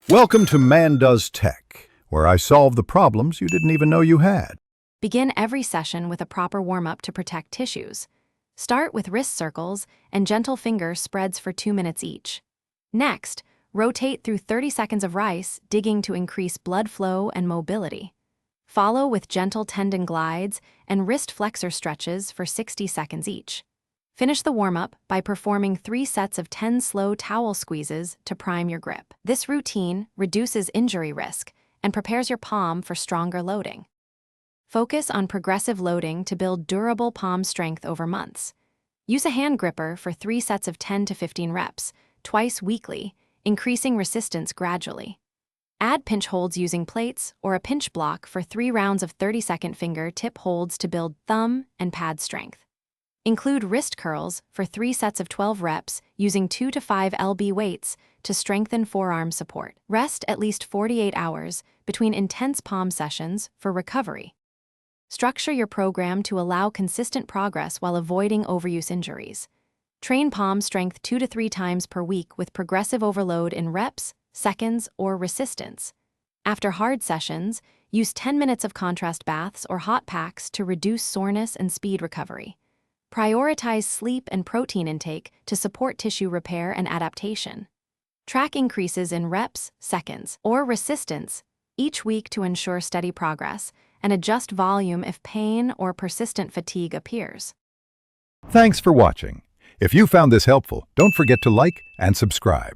Welcome to Man Does Tech, where I solve the problems you didn't even know you had. Begin every session with a proper warm-up to protect tissues. Start with wrist circles and gentle finger spreads for 2 minutes each. Next, rotate through 30 seconds of rice, digging to increase blood flow and mobility. Follow with gentle tendon glides and wrist flexor stretches for 60 seconds each. Finish the warm-up by performing 3 sets of 10 slow towel squeezes to prime your grip. This routine reduces injury risk and prepares your palm for stronger loading. Focus on progressive loading to build durable palm strength over months. Use a hand gripper for 3 sets of 10 to 15 reps, twice weekly, increasing resistance gradually. Add pinch holds using plates or a pinch block for 3 rounds of 30-second finger tip holds to build thumb and pad strength. Include wrist curls for 3 sets of 12 reps using 2 to 5 lb weights to strengthen forearm support. Rest at least 48 hours between intense palm sessions for recovery. Structure your program to allow consistent progress while avoiding overuse injuries. Train palm strength 2 to 3 times per week with progressive overload in reps, seconds, or resistance. After hard sessions, use 10 minutes of contrast baths or hot packs to reduce soreness and speed recovery. Prioritize sleep and protein intake to support tissue repair and adaptation. Track increases in reps, seconds, or resistance each week to ensure steady progress, and adjust volume if pain or persistent fatigue appears. Thanks for watching. If you found this helpful, don't forget to like and subscribe.